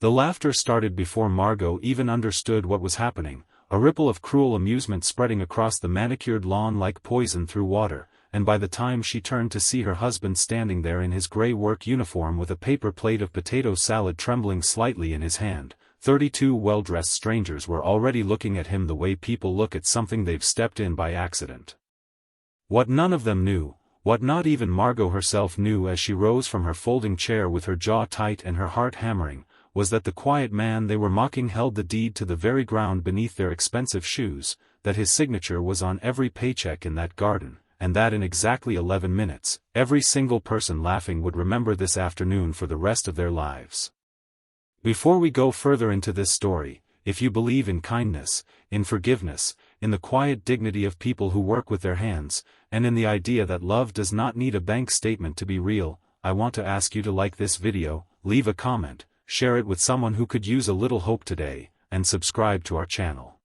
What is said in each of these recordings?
The laughter started before Margot even understood what was happening, a ripple of cruel amusement spreading across the manicured lawn like poison through water, and by the time she turned to see her husband standing there in his gray work uniform with a paper plate of potato salad trembling slightly in his hand, 32 well-dressed strangers were already looking at him the way people look at something they've stepped in by accident. What none of them knew, what not even Margot herself knew as she rose from her folding chair with her jaw tight and her heart hammering, was that the quiet man they were mocking held the deed to the very ground beneath their expensive shoes, that his signature was on every paycheck in that garden, and that in exactly 11 minutes, every single person laughing would remember this afternoon for the rest of their lives. Before we go further into this story, if you believe in kindness, in forgiveness, in the quiet dignity of people who work with their hands, and in the idea that love does not need a bank statement to be real, I want to ask you to like this video, leave a comment, share it with someone who could use a little hope today, and subscribe to our channel.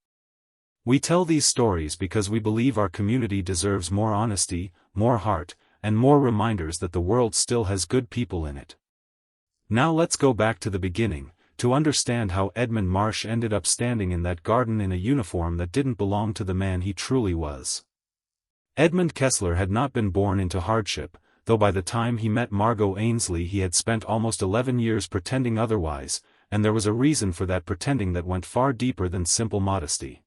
We tell these stories because we believe our community deserves more honesty, more heart, and more reminders that the world still has good people in it. Now let's go back to the beginning, to understand how Edmund Marsh ended up standing in that garden in a uniform that didn't belong to the man he truly was. Edmund Kessler had not been born into hardship, though by the time he met Margot Ainsley he had spent almost 11 years pretending otherwise, and there was a reason for that pretending that went far deeper than simple modesty.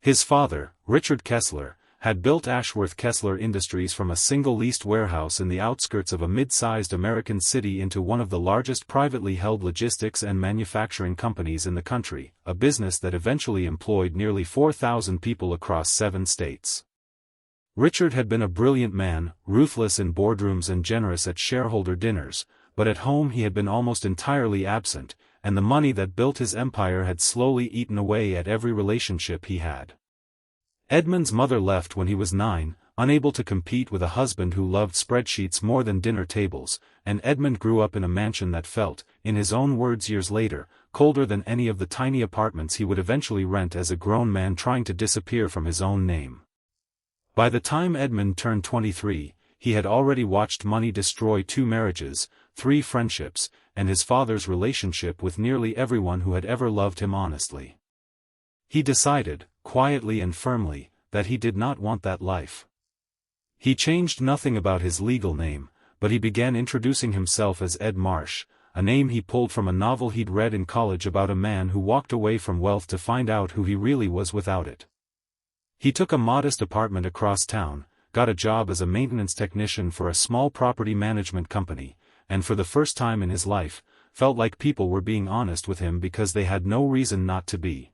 His father, Richard Kessler, had built Ashworth Kessler Industries from a single leased warehouse in the outskirts of a mid-sized American city into one of the largest privately held logistics and manufacturing companies in the country, a business that eventually employed nearly 4,000 people across 7 states. Richard had been a brilliant man, ruthless in boardrooms and generous at shareholder dinners, but at home he had been almost entirely absent, and the money that built his empire had slowly eaten away at every relationship he had. Edmund's mother left when he was 9, unable to compete with a husband who loved spreadsheets more than dinner tables, and Edmund grew up in a mansion that felt, in his own words years later, colder than any of the tiny apartments he would eventually rent as a grown man trying to disappear from his own name. By the time Edmund turned 23, he had already watched money destroy 2 marriages, 3 friendships, and his father's relationship with nearly everyone who had ever loved him honestly. He decided, quietly and firmly, that he did not want that life. He changed nothing about his legal name, but he began introducing himself as Ed Marsh, a name he pulled from a novel he'd read in college about a man who walked away from wealth to find out who he really was without it. He took a modest apartment across town, got a job as a maintenance technician for a small property management company, and for the first time in his life, felt like people were being honest with him because they had no reason not to be.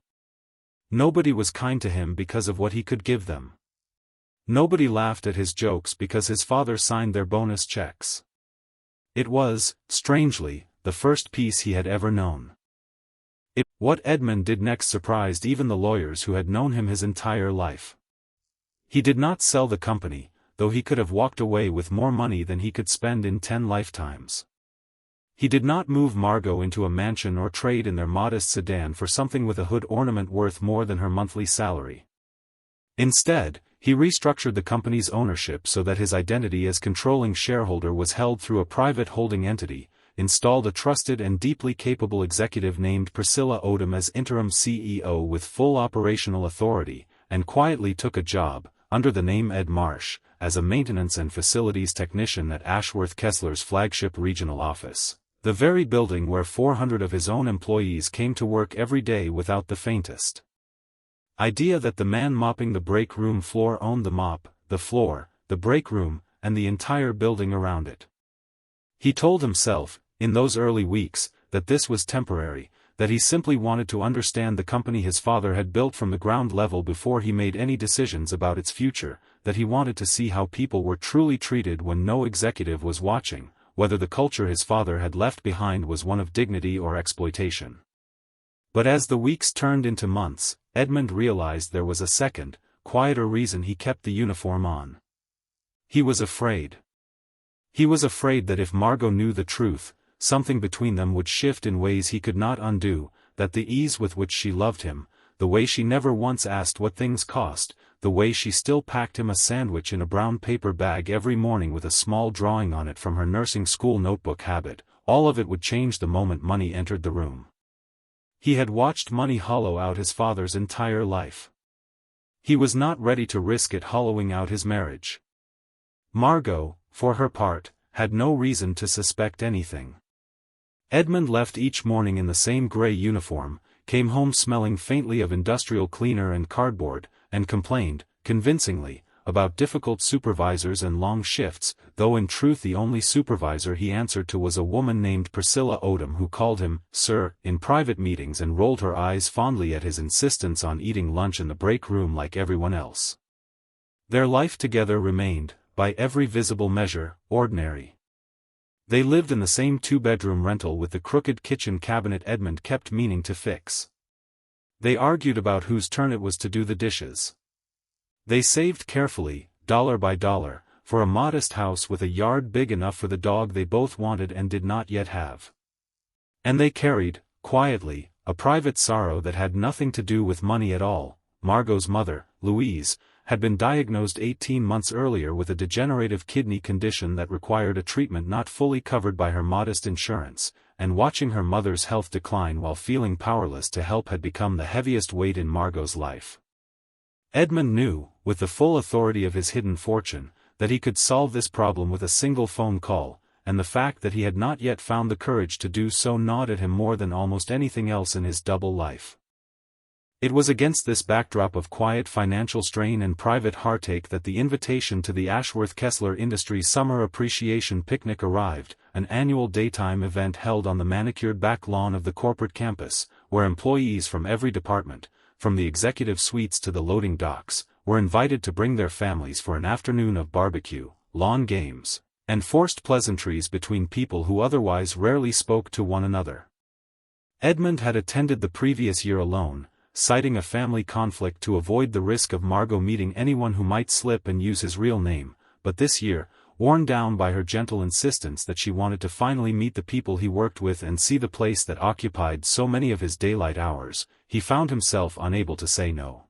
Nobody was kind to him because of what he could give them. Nobody laughed at his jokes because his father signed their bonus checks. It was, strangely, the first peace he had ever known. What Edmund did next surprised even the lawyers who had known him his entire life. He did not sell the company, though he could have walked away with more money than he could spend in 10 lifetimes. He did not move Margot into a mansion or trade in their modest sedan for something with a hood ornament worth more than her monthly salary. Instead, he restructured the company's ownership so that his identity as controlling shareholder was held through a private holding entity, installed a trusted and deeply capable executive named Priscilla Odom as interim CEO with full operational authority, and quietly took a job, under the name Ed Marsh, as a maintenance and facilities technician at Ashworth Kessler's flagship regional office, the very building where 400 of his own employees came to work every day without the faintest idea that the man mopping the break room floor owned the mop, the floor, the break room, and the entire building around it. He told himself, in those early weeks, that this was temporary, that he simply wanted to understand the company his father had built from the ground level before he made any decisions about its future, that he wanted to see how people were truly treated when no executive was watching, whether the culture his father had left behind was one of dignity or exploitation. But as the weeks turned into months, Edmund realized there was a second, quieter reason he kept the uniform on. He was afraid. He was afraid that if Margot knew the truth, something between them would shift in ways he could not undo, that the ease with which she loved him, the way she never once asked what things cost, the way she still packed him a sandwich in a brown paper bag every morning with a small drawing on it from her nursing school notebook habit, all of it would change the moment money entered the room. He had watched money hollow out his father's entire life. He was not ready to risk it hollowing out his marriage. Margot, for her part, had no reason to suspect anything. Edmund left each morning in the same gray uniform, came home smelling faintly of industrial cleaner and cardboard, and complained, convincingly, about difficult supervisors and long shifts, though in truth the only supervisor he answered to was a woman named Priscilla Odom who called him, "Sir," in private meetings and rolled her eyes fondly at his insistence on eating lunch in the break room like everyone else. Their life together remained, by every visible measure, ordinary. They lived in the same two-bedroom rental with the crooked kitchen cabinet Edmund kept meaning to fix. They argued about whose turn it was to do the dishes. They saved carefully, dollar by dollar, for a modest house with a yard big enough for the dog they both wanted and did not yet have. And they carried, quietly, a private sorrow that had nothing to do with money at all. Margot's mother, Louise, had been diagnosed 18 months earlier with a degenerative kidney condition that required a treatment not fully covered by her modest insurance, and watching her mother's health decline while feeling powerless to help had become the heaviest weight in Margot's life. Edmund knew, with the full authority of his hidden fortune, that he could solve this problem with a single phone call, and the fact that he had not yet found the courage to do so gnawed at him more than almost anything else in his double life. It was against this backdrop of quiet financial strain and private heartache that the invitation to the Ashworth Kessler Industries Summer Appreciation Picnic arrived, an annual daytime event held on the manicured back lawn of the corporate campus, where employees from every department, from the executive suites to the loading docks, were invited to bring their families for an afternoon of barbecue, lawn games, and forced pleasantries between people who otherwise rarely spoke to one another. Edmund had attended the previous year alone, citing a family conflict to avoid the risk of Margot meeting anyone who might slip and use his real name, but this year, worn down by her gentle insistence that she wanted to finally meet the people he worked with and see the place that occupied so many of his daylight hours, he found himself unable to say no.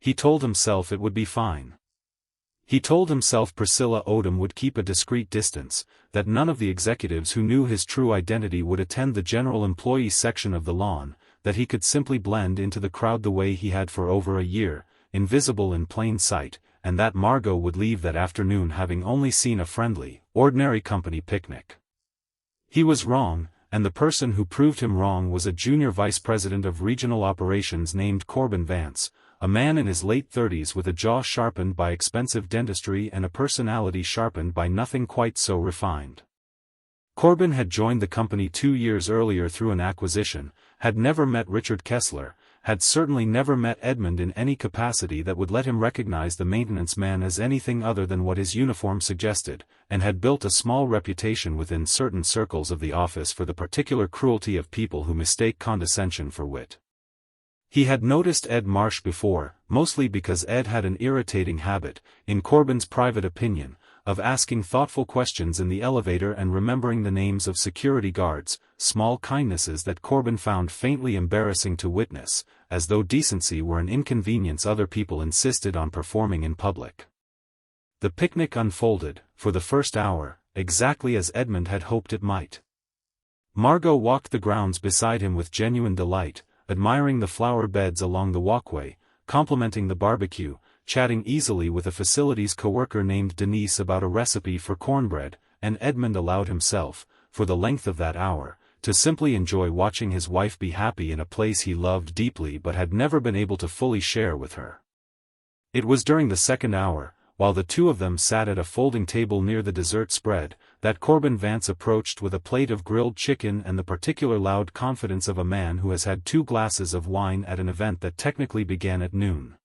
He told himself it would be fine. He told himself Priscilla Odom would keep a discreet distance, that none of the executives who knew his true identity would attend the general employee section of the lawn, that he could simply blend into the crowd the way he had for over a year, invisible in plain sight, and that Margot would leave that afternoon having only seen a friendly, ordinary company picnic. He was wrong, and the person who proved him wrong was a junior vice president of regional operations named Corbin Vance, a man in his late 30s with a jaw sharpened by expensive dentistry and a personality sharpened by nothing quite so refined. Corbin had joined the company 2 years earlier through an acquisition, had never met Richard Kessler, had certainly never met Edmund in any capacity that would let him recognize the maintenance man as anything other than what his uniform suggested, and had built a small reputation within certain circles of the office for the particular cruelty of people who mistake condescension for wit. He had noticed Ed Marsh before, mostly because Ed had an irritating habit, in Corbin's private opinion, of asking thoughtful questions in the elevator and remembering the names of security guards, small kindnesses that Corbin found faintly embarrassing to witness, as though decency were an inconvenience other people insisted on performing in public. The picnic unfolded, for the first hour, exactly as Edmund had hoped it might. Margot walked the grounds beside him with genuine delight, admiring the flower beds along the walkway, complimenting the barbecue, chatting easily with a facilities coworker named Denise about a recipe for cornbread, and Edmund allowed himself, for the length of that hour, to simply enjoy watching his wife be happy in a place he loved deeply but had never been able to fully share with her. It was during the second hour, while the two of them sat at a folding table near the dessert spread, that Corbin Vance approached with a plate of grilled chicken and the particular loud confidence of a man who has had 2 glasses of wine at an event that technically began at noon.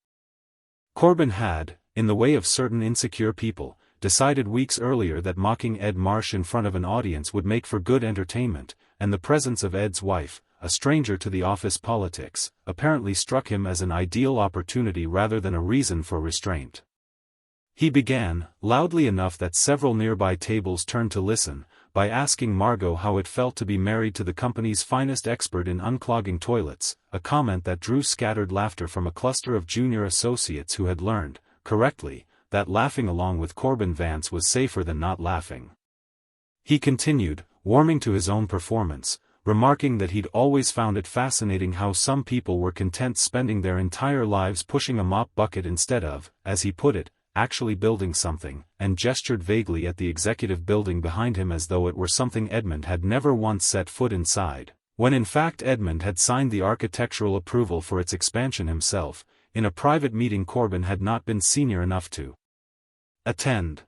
Corbin had, in the way of certain insecure people, decided weeks earlier that mocking Ed Marsh in front of an audience would make for good entertainment, and the presence of Ed's wife, a stranger to the office politics, apparently struck him as an ideal opportunity rather than a reason for restraint. He began, loudly enough that several nearby tables turned to listen, by asking Margot how it felt to be married to the company's finest expert in unclogging toilets, a comment that drew scattered laughter from a cluster of junior associates who had learned, correctly, that laughing along with Corbin Vance was safer than not laughing. He continued, warming to his own performance, remarking that he'd always found it fascinating how some people were content spending their entire lives pushing a mop bucket instead of, as he put it, actually building something, and gestured vaguely at the executive building behind him as though it were something Edmund had never once set foot inside, when in fact Edmund had signed the architectural approval for its expansion himself, in a private meeting Corbin had not been senior enough to attend.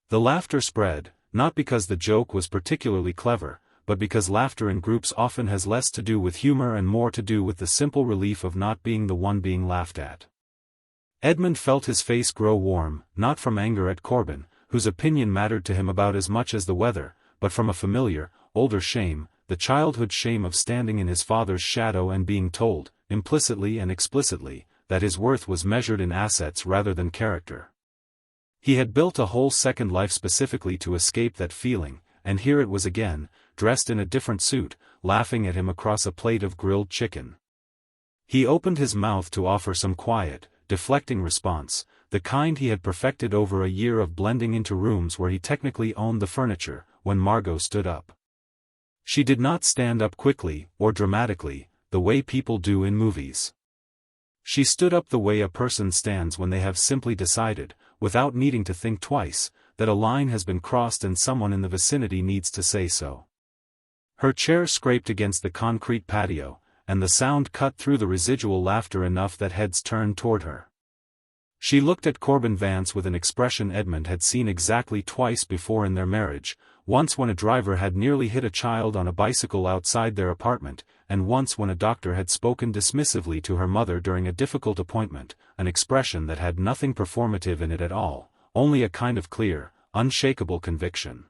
The laughter spread, not because the joke was particularly clever, but because laughter in groups often has less to do with humor and more to do with the simple relief of not being the one being laughed at. Edmund felt his face grow warm, not from anger at Corbin, whose opinion mattered to him about as much as the weather, but from a familiar, older shame, the childhood shame of standing in his father's shadow and being told, implicitly and explicitly, that his worth was measured in assets rather than character. He had built a whole second life specifically to escape that feeling, and here it was again, dressed in a different suit, laughing at him across a plate of grilled chicken. He opened his mouth to offer some quiet, deflecting response, the kind he had perfected over a year of blending into rooms where he technically owned the furniture, when Margot stood up. She did not stand up quickly, or dramatically, the way people do in movies. She stood up the way a person stands when they have simply decided, without needing to think twice, that a line has been crossed and someone in the vicinity needs to say so. Her chair scraped against the concrete patio, and the sound cut through the residual laughter enough that heads turned toward her. She looked at Corbin Vance with an expression Edmund had seen exactly twice before in their marriage, once when a driver had nearly hit a child on a bicycle outside their apartment, and once when a doctor had spoken dismissively to her mother during a difficult appointment, an expression that had nothing performative in it at all, only a kind of clear, unshakable conviction.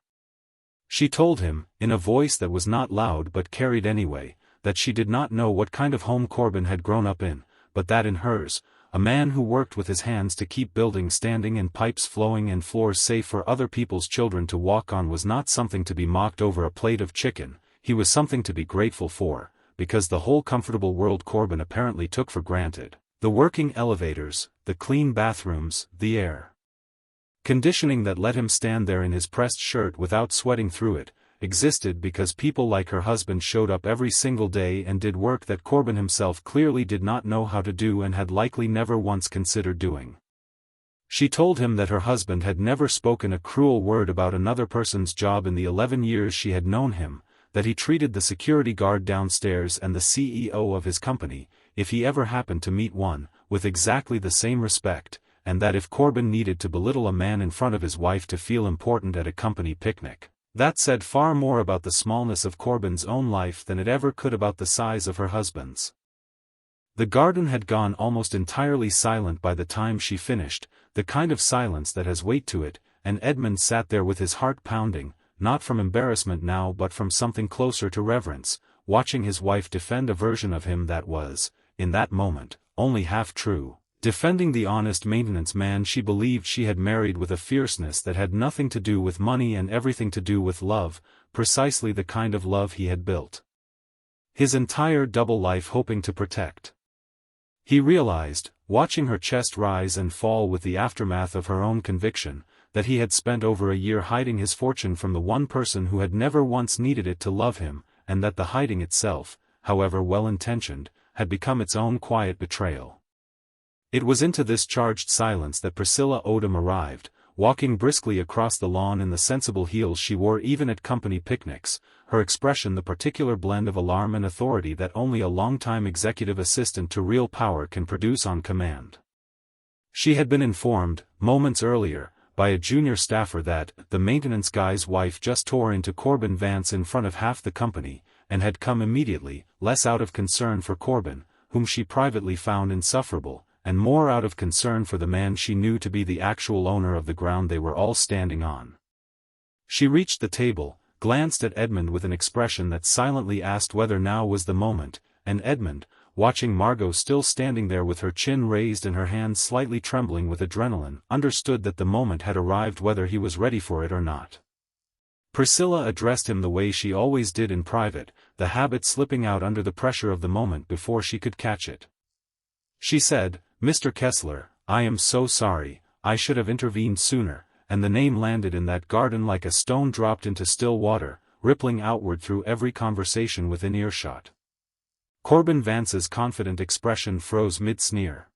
She told him, in a voice that was not loud but carried anyway, that she did not know what kind of home Corbin had grown up in, but that in hers, a man who worked with his hands to keep buildings standing and pipes flowing and floors safe for other people's children to walk on was not something to be mocked over a plate of chicken, he was something to be grateful for, because the whole comfortable world Corbin apparently took for granted, the working elevators, the clean bathrooms, the air conditioning that let him stand there in his pressed shirt without sweating through it, existed because people like her husband showed up every single day and did work that Corbin himself clearly did not know how to do and had likely never once considered doing. She told him that her husband had never spoken a cruel word about another person's job in the 11 years she had known him, that he treated the security guard downstairs and the CEO of his company, if he ever happened to meet one, with exactly the same respect, and that if Corbin needed to belittle a man in front of his wife to feel important at a company picnic, that said far more about the smallness of Corbin's own life than it ever could about the size of her husband's. The garden had gone almost entirely silent by the time she finished, the kind of silence that has weight to it, and Edmund sat there with his heart pounding, not from embarrassment now but from something closer to reverence, watching his wife defend a version of him that was, in that moment, only half true. Defending the honest maintenance man she believed she had married with a fierceness that had nothing to do with money and everything to do with love, precisely the kind of love he had built his entire double life hoping to protect. He realized, watching her chest rise and fall with the aftermath of her own conviction, that he had spent over a year hiding his fortune from the one person who had never once needed it to love him, and that the hiding itself, however well-intentioned, had become its own quiet betrayal. It was into this charged silence that Priscilla Odom arrived, walking briskly across the lawn in the sensible heels she wore even at company picnics, her expression the particular blend of alarm and authority that only a long-time executive assistant to real power can produce on command. She had been informed, moments earlier, by a junior staffer that the maintenance guy's wife just tore into Corbin Vance in front of half the company, and had come immediately, less out of concern for Corbin, whom she privately found insufferable, and more out of concern for the man she knew to be the actual owner of the ground they were all standing on. She reached the table, glanced at Edmund with an expression that silently asked whether now was the moment, and Edmund, watching Margot still standing there with her chin raised and her hands slightly trembling with adrenaline, understood that the moment had arrived whether he was ready for it or not. Priscilla addressed him the way she always did in private, the habit slipping out under the pressure of the moment before she could catch it. She said, "Mr. Kessler, I am so sorry, I should have intervened sooner," and the name landed in that garden like a stone dropped into still water, rippling outward through every conversation within earshot. Corbin Vance's confident expression froze mid-sneer.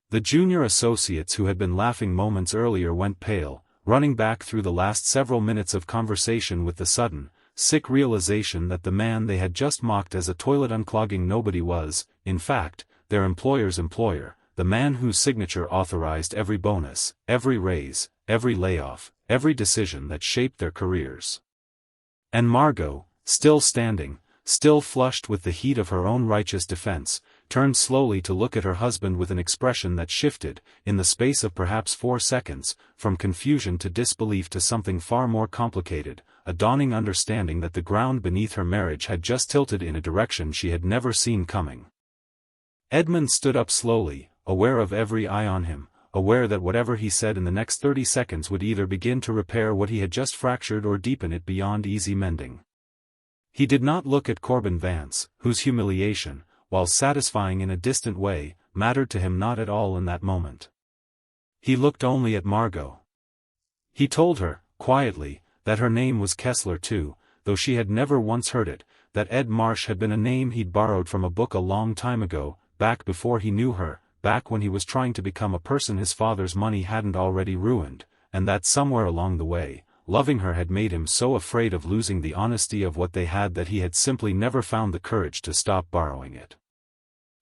The junior associates who had been laughing moments earlier went pale, running back through the last several minutes of conversation with the sudden, sick realization that the man they had just mocked as a toilet-unclogging nobody was, in fact, their employer's employer, the man whose signature authorized every bonus, every raise, every layoff, every decision that shaped their careers. And Margot, still standing, still flushed with the heat of her own righteous defense, turned slowly to look at her husband with an expression that shifted, in the space of perhaps 4 seconds, from confusion to disbelief to something far more complicated, a dawning understanding that the ground beneath her marriage had just tilted in a direction she had never seen coming. Edmund stood up slowly, aware of every eye on him, aware that whatever he said in the next 30 seconds would either begin to repair what he had just fractured or deepen it beyond easy mending. He did not look at Corbin Vance, whose humiliation, while satisfying in a distant way, mattered to him not at all in that moment. He looked only at Margot. He told her, quietly, that her name was Kessler too, though she had never once heard it, that Ed Marsh had been a name he'd borrowed from a book a long time ago, back before he knew her, back when he was trying to become a person his father's money hadn't already ruined, and that somewhere along the way, loving her had made him so afraid of losing the honesty of what they had that he had simply never found the courage to stop borrowing it.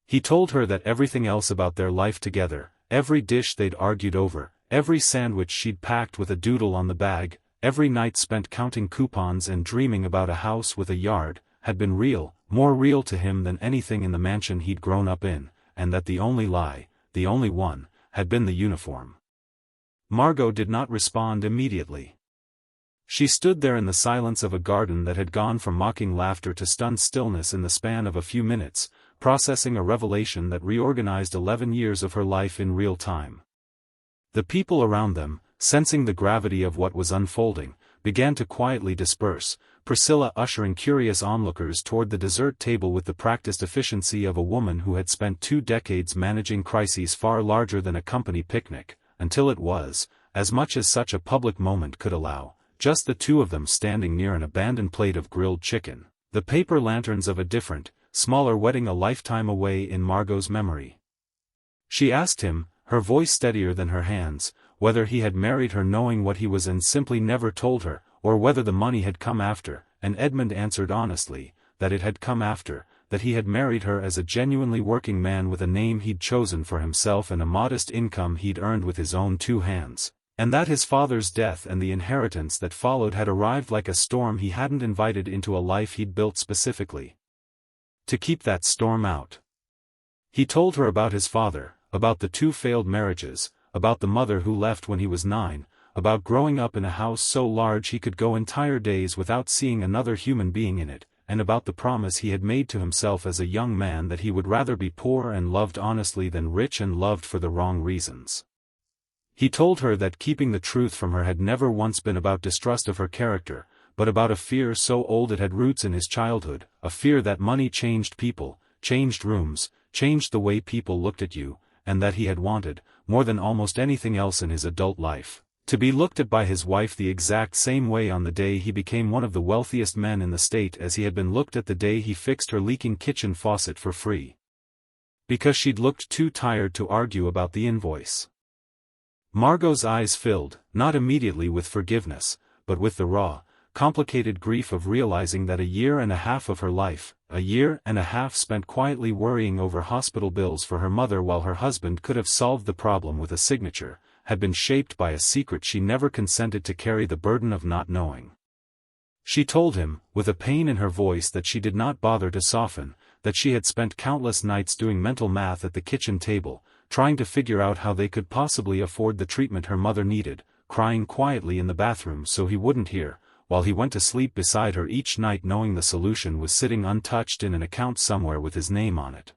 He told her that everything else about their life together, every dish they'd argued over, every sandwich she'd packed with a doodle on the bag, every night spent counting coupons and dreaming about a house with a yard, had been real, more real to him than anything in the mansion he'd grown up in, and that the only lie, the only one, had been the uniform. Margot did not respond immediately. She stood there in the silence of a garden that had gone from mocking laughter to stunned stillness in the span of a few minutes, processing a revelation that reorganized 11 years of her life in real time. The people around them, sensing the gravity of what was unfolding, began to quietly disperse, Priscilla ushering curious onlookers toward the dessert table with the practiced efficiency of a woman who had spent 2 decades managing crises far larger than a company picnic, until it was, as much as such a public moment could allow, just the two of them standing near an abandoned plate of grilled chicken, the paper lanterns of a different, smaller wedding a lifetime away in Margot's memory. She asked him, her voice steadier than her hands, whether he had married her knowing what he was and simply never told her, or whether the money had come after, and Edmund answered honestly, that it had come after, that he had married her as a genuinely working man with a name he'd chosen for himself and a modest income he'd earned with his own 2 hands, and that his father's death and the inheritance that followed had arrived like a storm he hadn't invited into a life he'd built specifically to keep that storm out. He told her about his father, about the 2 failed marriages, about the mother who left when he was 9, about growing up in a house so large he could go entire days without seeing another human being in it, and about the promise he had made to himself as a young man that he would rather be poor and loved honestly than rich and loved for the wrong reasons. He told her that keeping the truth from her had never once been about distrust of her character, but about a fear so old it had roots in his childhood, a fear that money changed people, changed rooms, changed the way people looked at you, and that he had wanted, more than almost anything else in his adult life, to be looked at by his wife the exact same way on the day he became one of the wealthiest men in the state as he had been looked at the day he fixed her leaking kitchen faucet for free. Because she'd looked too tired to argue about the invoice. Margot's eyes filled, not immediately with forgiveness, but with the raw, complicated grief of realizing that 1.5 years of her life, 1.5 years spent quietly worrying over hospital bills for her mother while her husband could have solved the problem with a signature, had been shaped by a secret she never consented to carry the burden of not knowing. She told him, with a pain in her voice that she did not bother to soften, that she had spent countless nights doing mental math at the kitchen table, trying to figure out how they could possibly afford the treatment her mother needed, crying quietly in the bathroom so he wouldn't hear, while he went to sleep beside her each night knowing the solution was sitting untouched in an account somewhere with his name on it.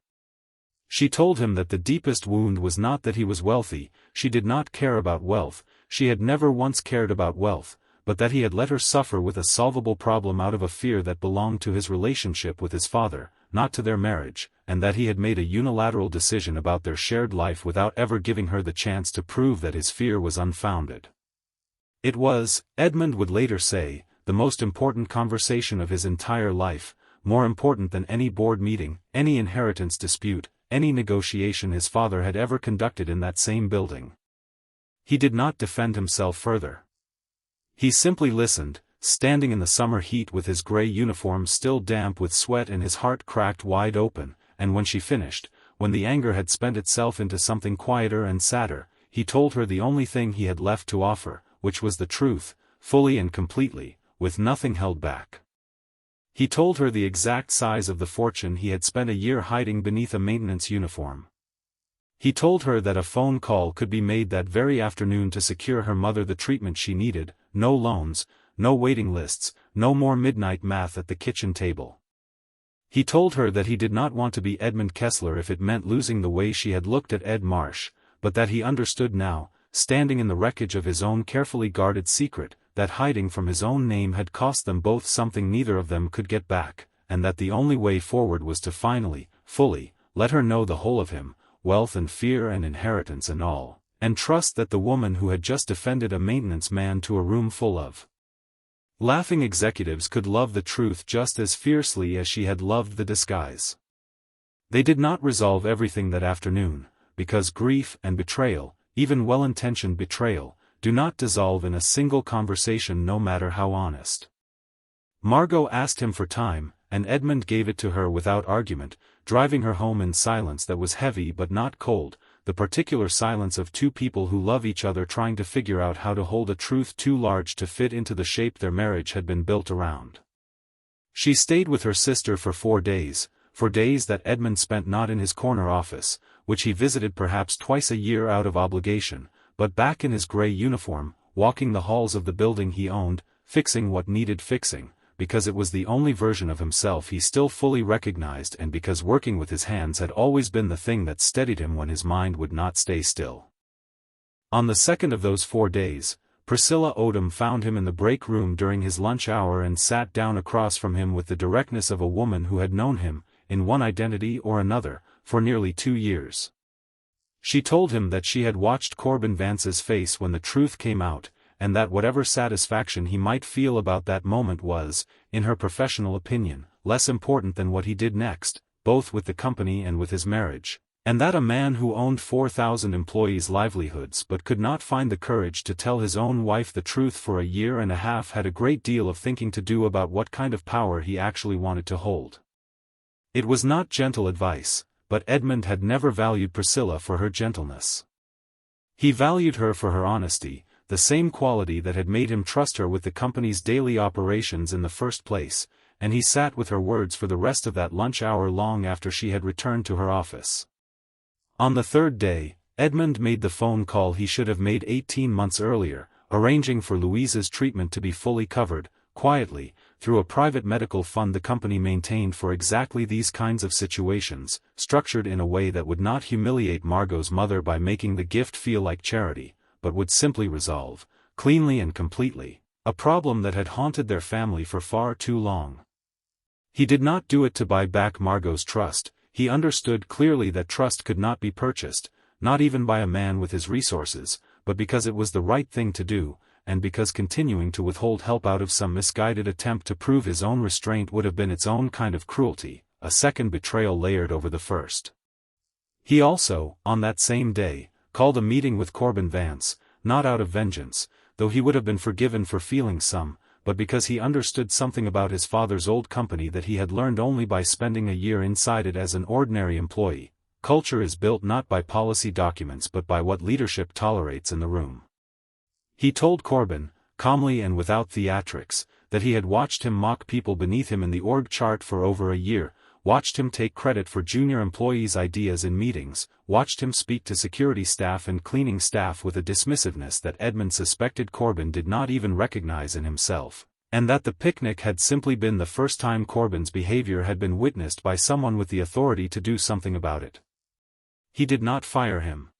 She told him that the deepest wound was not that he was wealthy, she did not care about wealth, she had never once cared about wealth, but that he had let her suffer with a solvable problem out of a fear that belonged to his relationship with his father, not to their marriage, and that he had made a unilateral decision about their shared life without ever giving her the chance to prove that his fear was unfounded. It was, Edmund would later say, the most important conversation of his entire life, more important than any board meeting, any inheritance dispute, any negotiation his father had ever conducted in that same building. He did not defend himself further. He simply listened, standing in the summer heat with his gray uniform still damp with sweat and his heart cracked wide open, and when she finished, when the anger had spent itself into something quieter and sadder, he told her the only thing he had left to offer, which was the truth, fully and completely, with nothing held back. He told her the exact size of the fortune he had spent a year hiding beneath a maintenance uniform. He told her that a phone call could be made that very afternoon to secure her mother the treatment she needed, no loans, no waiting lists, no more midnight math at the kitchen table. He told her that he did not want to be Edmund Kessler if it meant losing the way she had looked at Ed Marsh, but that he understood now, standing in the wreckage of his own carefully guarded secret, that hiding from his own name had cost them both something neither of them could get back, and that the only way forward was to finally, fully, let her know the whole of him, wealth and fear and inheritance and all, and trust that the woman who had just defended a maintenance man to a room full of laughing executives could love the truth just as fiercely as she had loved the disguise. They did not resolve everything that afternoon, because grief and betrayal, even well-intentioned betrayal, do not dissolve in a single conversation no matter how honest. Margot asked him for time, and Edmund gave it to her without argument, driving her home in silence that was heavy but not cold, the particular silence of two people who love each other trying to figure out how to hold a truth too large to fit into the shape their marriage had been built around. She stayed with her sister for 4 days that Edmund spent not in his corner office, which he visited perhaps twice a year out of obligation, but back in his gray uniform, walking the halls of the building he owned, fixing what needed fixing, because it was the only version of himself he still fully recognized and because working with his hands had always been the thing that steadied him when his mind would not stay still. On the second of those 4 days, Priscilla Odom found him in the break room during his lunch hour and sat down across from him with the directness of a woman who had known him, in one identity or another, for nearly 2 years. She told him that she had watched Corbin Vance's face when the truth came out, and that whatever satisfaction he might feel about that moment was, in her professional opinion, less important than what he did next, both with the company and with his marriage, and that a man who owned 4,000 employees' livelihoods but could not find the courage to tell his own wife the truth for a year and a half had a great deal of thinking to do about what kind of power he actually wanted to hold. It was not gentle advice, but Edmund had never valued Priscilla for her gentleness. He valued her for her honesty, the same quality that had made him trust her with the company's daily operations in the first place, and he sat with her words for the rest of that lunch hour long after she had returned to her office. On the 3rd day, Edmund made the phone call he should have made 18 months earlier, arranging for Louise's treatment to be fully covered, quietly, through a private medical fund the company maintained for exactly these kinds of situations, structured in a way that would not humiliate Margot's mother by making the gift feel like charity, but would simply resolve, cleanly and completely, a problem that had haunted their family for far too long. He did not do it to buy back Margot's trust. He understood clearly that trust could not be purchased, not even by a man with his resources, but because it was the right thing to do, and because continuing to withhold help out of some misguided attempt to prove his own restraint would have been its own kind of cruelty, a second betrayal layered over the first. He also, on that same day, called a meeting with Corbin Vance, not out of vengeance, though he would have been forgiven for feeling some, but because he understood something about his father's old company that he had learned only by spending a year inside it as an ordinary employee. Culture is built not by policy documents but by what leadership tolerates in the room. He told Corbin, calmly and without theatrics, that he had watched him mock people beneath him in the org chart for over a year, watched him take credit for junior employees' ideas in meetings, watched him speak to security staff and cleaning staff with a dismissiveness that Edmund suspected Corbin did not even recognize in himself, and that the picnic had simply been the first time Corbin's behavior had been witnessed by someone with the authority to do something about it. He did not fire him.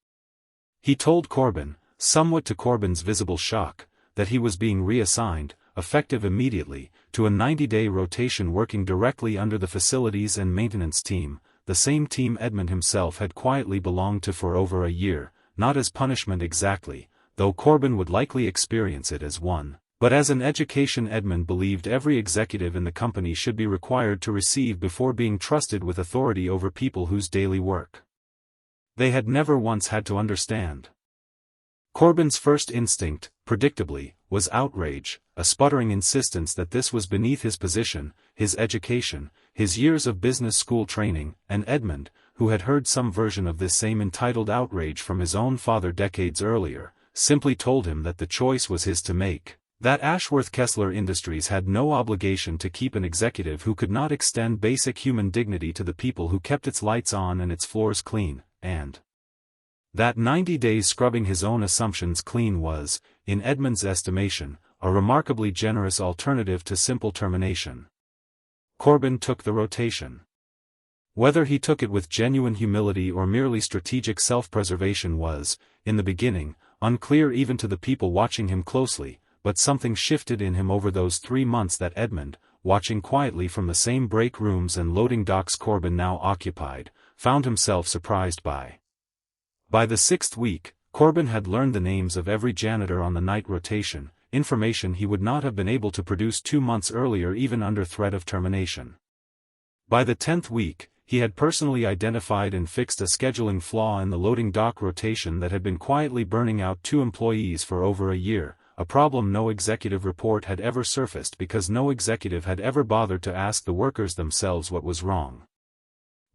He told Corbin, somewhat to Corbin's visible shock, that he was being reassigned, effective immediately, to a 90-day rotation working directly under the facilities and maintenance team, the same team Edmund himself had quietly belonged to for over a year, not as punishment exactly, though Corbin would likely experience it as one, but as an education Edmund believed every executive in the company should be required to receive before being trusted with authority over people whose daily work they had never once had to understand. Corbin's first instinct, predictably, was outrage, a sputtering insistence that this was beneath his position, his education, his years of business school training, and Edmund, who had heard some version of this same entitled outrage from his own father decades earlier, simply told him that the choice was his to make, that Ashworth Kessler Industries had no obligation to keep an executive who could not extend basic human dignity to the people who kept its lights on and its floors clean, and that 90 days scrubbing his own assumptions clean was, in Edmund's estimation, a remarkably generous alternative to simple termination. Corbin took the rotation. Whether he took it with genuine humility or merely strategic self-preservation was, in the beginning, unclear even to the people watching him closely, but something shifted in him over those 3 months that Edmund, watching quietly from the same break rooms and loading docks Corbin now occupied, found himself surprised by. By the 6th week, Corbin had learned the names of every janitor on the night rotation, information he would not have been able to produce 2 months earlier even under threat of termination. By the 10th week, he had personally identified and fixed a scheduling flaw in the loading dock rotation that had been quietly burning out 2 employees for over a year, a problem no executive report had ever surfaced because no executive had ever bothered to ask the workers themselves what was wrong.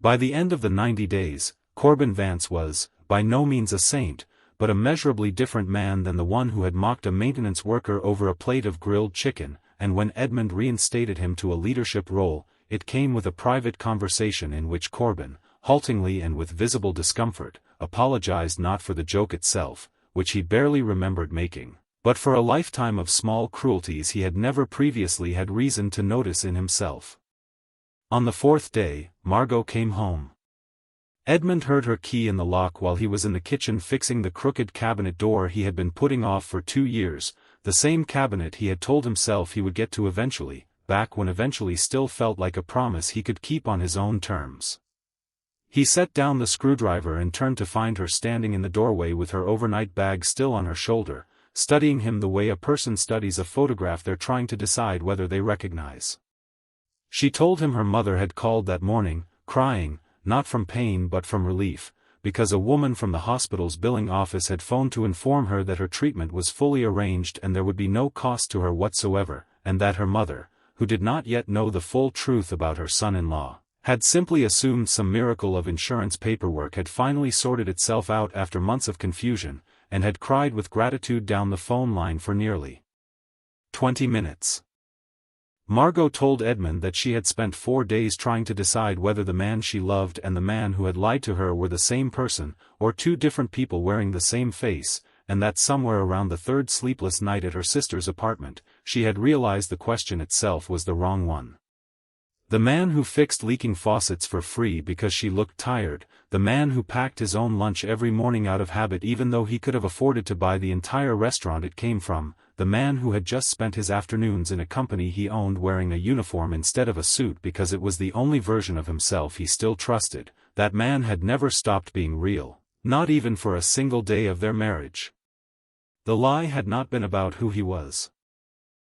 By the end of the 90 days, Corbin Vance was, by no means a saint, but a measurably different man than the one who had mocked a maintenance worker over a plate of grilled chicken, and when Edmund reinstated him to a leadership role, it came with a private conversation in which Corbin, haltingly and with visible discomfort, apologized not for the joke itself, which he barely remembered making, but for a lifetime of small cruelties he had never previously had reason to notice in himself. On the 4th day, Margot came home. Edmund heard her key in the lock while he was in the kitchen fixing the crooked cabinet door he had been putting off for 2 years, the same cabinet he had told himself he would get to eventually, back when eventually still felt like a promise he could keep on his own terms. He set down the screwdriver and turned to find her standing in the doorway with her overnight bag still on her shoulder, studying him the way a person studies a photograph they're trying to decide whether they recognize. She told him her mother had called that morning, crying, not from pain but from relief, because a woman from the hospital's billing office had phoned to inform her that her treatment was fully arranged and there would be no cost to her whatsoever, and that her mother, who did not yet know the full truth about her son-in-law, had simply assumed some miracle of insurance paperwork had finally sorted itself out after months of confusion, and had cried with gratitude down the phone line for nearly 20 minutes. Margot told Edmund that she had spent 4 days trying to decide whether the man she loved and the man who had lied to her were the same person, or 2 different people wearing the same face, and that somewhere around the 3rd sleepless night at her sister's apartment, she had realized the question itself was the wrong one. The man who fixed leaking faucets for free because she looked tired, the man who packed his own lunch every morning out of habit even though he could have afforded to buy the entire restaurant it came from, the man who had just spent his afternoons in a company he owned wearing a uniform instead of a suit because it was the only version of himself he still trusted, that man had never stopped being real, not even for a single day of their marriage. The lie had not been about who he was.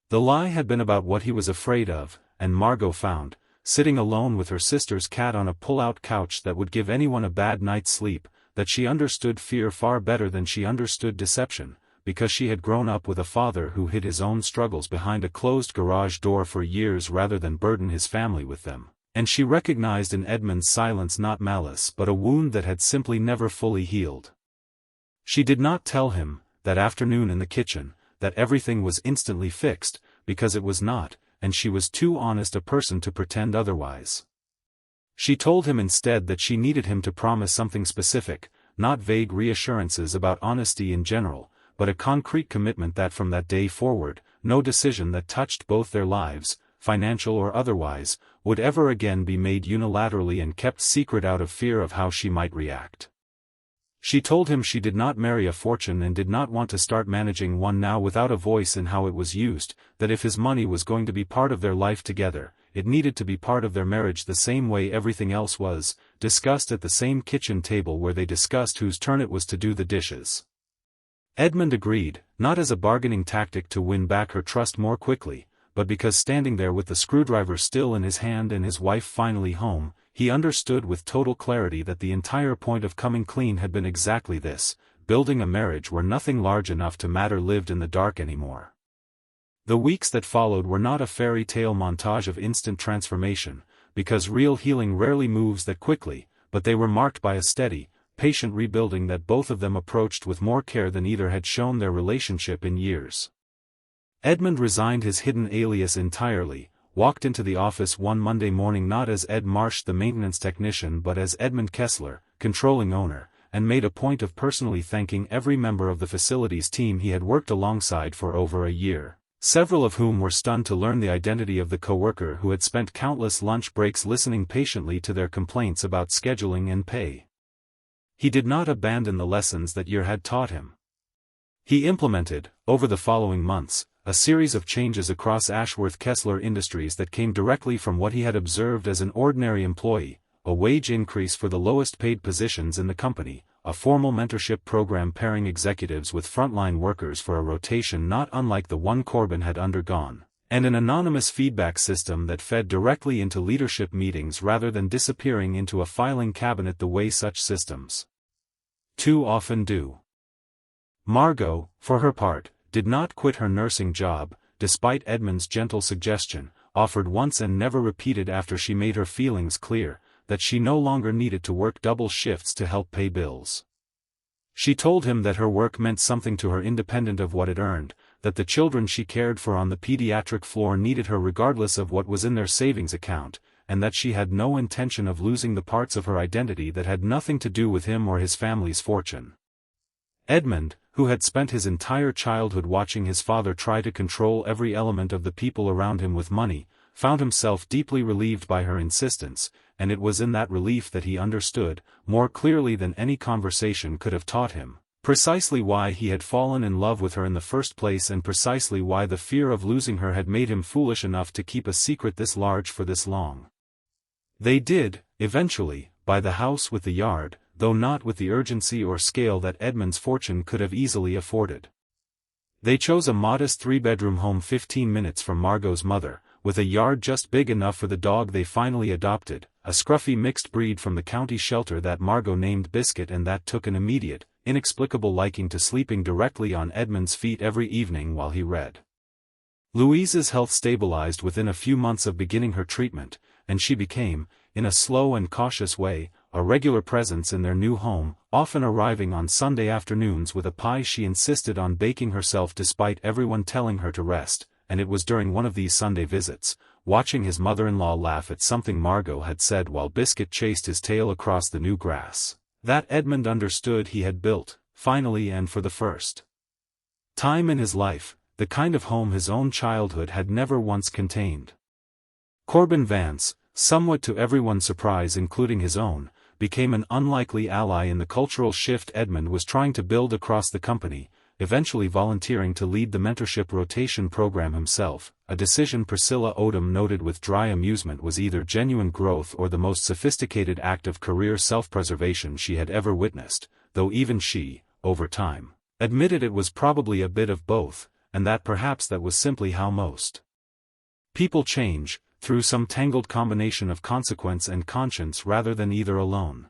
The lie had been about what he was afraid of, and Margot found, sitting alone with her sister's cat on a pull-out couch that would give anyone a bad night's sleep, that she understood fear far better than she understood deception, because she had grown up with a father who hid his own struggles behind a closed garage door for years rather than burden his family with them, and she recognized in Edmund's silence not malice but a wound that had simply never fully healed. She did not tell him, that afternoon in the kitchen, that everything was instantly fixed, because it was not, and she was too honest a person to pretend otherwise. She told him instead that she needed him to promise something specific, not vague reassurances about honesty in general, but a concrete commitment that from that day forward, no decision that touched both their lives, financial or otherwise, would ever again be made unilaterally and kept secret out of fear of how she might react. She told him she did not marry a fortune and did not want to start managing one now without a voice in how it was used, that if his money was going to be part of their life together, it needed to be part of their marriage the same way everything else was, discussed at the same kitchen table where they discussed whose turn it was to do the dishes. Edmund agreed, not as a bargaining tactic to win back her trust more quickly, but because standing there with the screwdriver still in his hand and his wife finally home, he understood with total clarity that the entire point of coming clean had been exactly this: building a marriage where nothing large enough to matter lived in the dark anymore. The weeks that followed were not a fairy tale montage of instant transformation, because real healing rarely moves that quickly, but they were marked by a steady, patient rebuilding that both of them approached with more care than either had shown their relationship in years. Edmund resigned his hidden alias entirely, walked into the office one Monday morning not as Ed Marsh the maintenance technician but as Edmund Kessler, controlling owner, and made a point of personally thanking every member of the facilities team he had worked alongside for over a year, several of whom were stunned to learn the identity of the coworker who had spent countless lunch breaks listening patiently to their complaints about scheduling and pay. He did not abandon the lessons that year had taught him. He implemented, over the following months, a series of changes across Ashworth Kessler Industries that came directly from what he had observed as an ordinary employee: a wage increase for the lowest paid positions in the company, a formal mentorship program pairing executives with frontline workers for a rotation not unlike the one Corbin had undergone, and an anonymous feedback system that fed directly into leadership meetings rather than disappearing into a filing cabinet the way such systems too often do. Margot, for her part, did not quit her nursing job, despite Edmund's gentle suggestion, offered once and never repeated after she made her feelings clear, that she no longer needed to work double shifts to help pay bills. She told him that her work meant something to her independent of what it earned, that the children she cared for on the pediatric floor needed her regardless of what was in their savings account, and that she had no intention of losing the parts of her identity that had nothing to do with him or his family's fortune. Edmund, who had spent his entire childhood watching his father try to control every element of the people around him with money, found himself deeply relieved by her insistence, and it was in that relief that he understood, more clearly than any conversation could have taught him, precisely why he had fallen in love with her in the first place and precisely why the fear of losing her had made him foolish enough to keep a secret this large for this long. They did, eventually, buy the house with the yard, though not with the urgency or scale that Edmund's fortune could have easily afforded. They chose a modest 3-bedroom home 15 minutes from Margot's mother, with a yard just big enough for the dog they finally adopted, a scruffy mixed breed from the county shelter that Margot named Biscuit and that took an immediate, inexplicable liking to sleeping directly on Edmund's feet every evening while he read. Louise's health stabilized within a few months of beginning her treatment, and she became, in a slow and cautious way, a regular presence in their new home, often arriving on Sunday afternoons with a pie she insisted on baking herself despite everyone telling her to rest, and it was during one of these Sunday visits, watching his mother-in-law laugh at something Margot had said while Biscuit chased his tail across the new grass, that Edmund understood he had built, finally and for the first time in his life, the kind of home his own childhood had never once contained. Corbin Vance, somewhat to everyone's surprise including his own, became an unlikely ally in the cultural shift Edmund was trying to build across the company, eventually volunteering to lead the mentorship rotation program himself, a decision Priscilla Odom noted with dry amusement was either genuine growth or the most sophisticated act of career self-preservation she had ever witnessed, though even she, over time, admitted it was probably a bit of both, and that perhaps that was simply how most people change, through some tangled combination of consequence and conscience rather than either alone.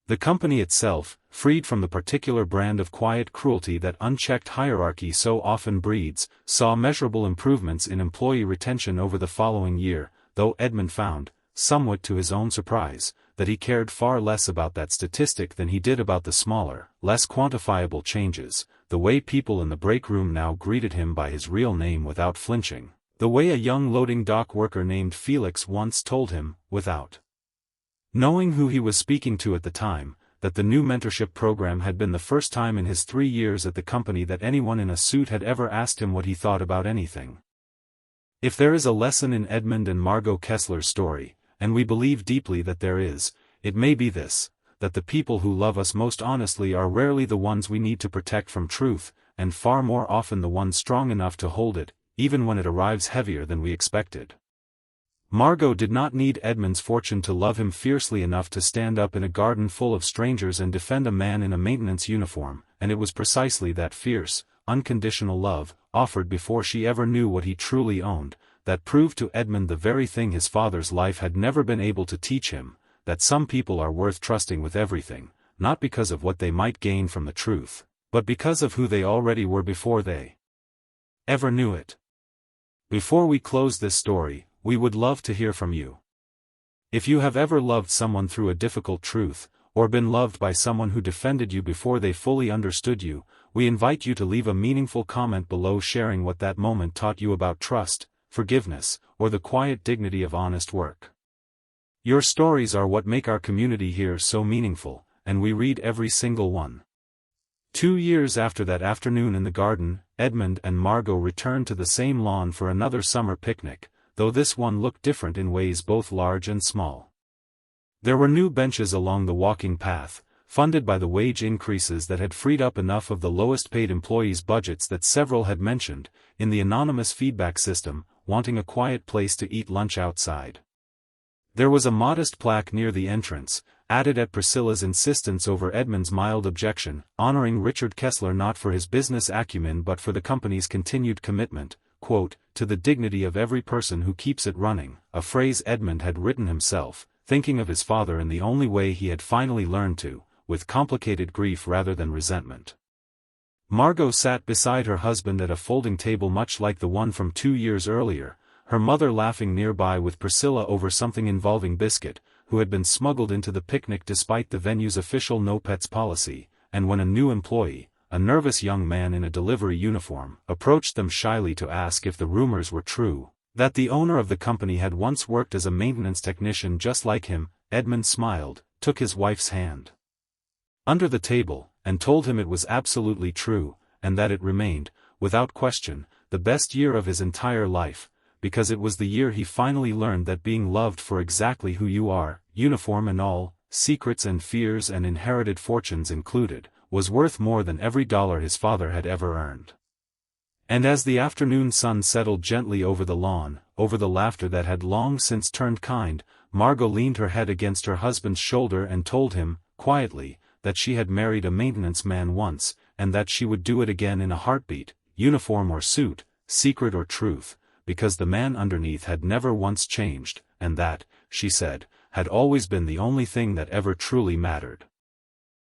The company itself, freed from the particular brand of quiet cruelty that unchecked hierarchy so often breeds, saw measurable improvements in employee retention over the following year, though Edmund found, somewhat to his own surprise, that he cared far less about that statistic than he did about the smaller, less quantifiable changes, the way people in the break room now greeted him by his real name without flinching, the way a young loading dock worker named Felix once told him, without knowing who he was speaking to at the time, that the new mentorship program had been the first time in his 3 years at the company that anyone in a suit had ever asked him what he thought about anything. If there is a lesson in Edmund and Margot Kessler's story, and we believe deeply that there is, it may be this, that the people who love us most honestly are rarely the ones we need to protect from truth, and far more often the ones strong enough to hold it, even when it arrives heavier than we expected. Margot did not need Edmund's fortune to love him fiercely enough to stand up in a garden full of strangers and defend a man in a maintenance uniform, and it was precisely that fierce, unconditional love, offered before she ever knew what he truly owned, that proved to Edmund the very thing his father's life had never been able to teach him, that some people are worth trusting with everything, not because of what they might gain from the truth, but because of who they already were before they ever knew it. Before we close this story, we would love to hear from you. If you have ever loved someone through a difficult truth, or been loved by someone who defended you before they fully understood you, we invite you to leave a meaningful comment below sharing what that moment taught you about trust, forgiveness, or the quiet dignity of honest work. Your stories are what make our community here so meaningful, and we read every single one. 2 years after that afternoon in the garden, Edmund and Margot returned to the same lawn for another summer picnic, though this one looked different in ways both large and small. There were new benches along the walking path, funded by the wage increases that had freed up enough of the lowest-paid employees' budgets that several had mentioned, in the anonymous feedback system, wanting a quiet place to eat lunch outside. There was a modest plaque near the entrance, added at Priscilla's insistence over Edmund's mild objection, honoring Richard Kessler not for his business acumen but for the company's continued commitment, quote, to the dignity of every person who keeps it running, a phrase Edmund had written himself, thinking of his father in the only way he had finally learned to, with complicated grief rather than resentment. Margot sat beside her husband at a folding table much like the one from 2 years earlier, her mother laughing nearby with Priscilla over something involving Biscuit, who had been smuggled into the picnic despite the venue's official no-pets policy, and when a new employee, a nervous young man in a delivery uniform, approached them shyly to ask if the rumors were true, that the owner of the company had once worked as a maintenance technician just like him, Edmund smiled, took his wife's hand under the table, and told him it was absolutely true, and that it remained, without question, the best year of his entire life, because it was the year he finally learned that being loved for exactly who you are, uniform and all, secrets and fears and inherited fortunes included, was worth more than every dollar his father had ever earned. And as the afternoon sun settled gently over the lawn, over the laughter that had long since turned kind, Margot leaned her head against her husband's shoulder and told him, quietly, that she had married a maintenance man once, and that she would do it again in a heartbeat, uniform or suit, secret or truth, because the man underneath had never once changed, and that, she said, had always been the only thing that ever truly mattered.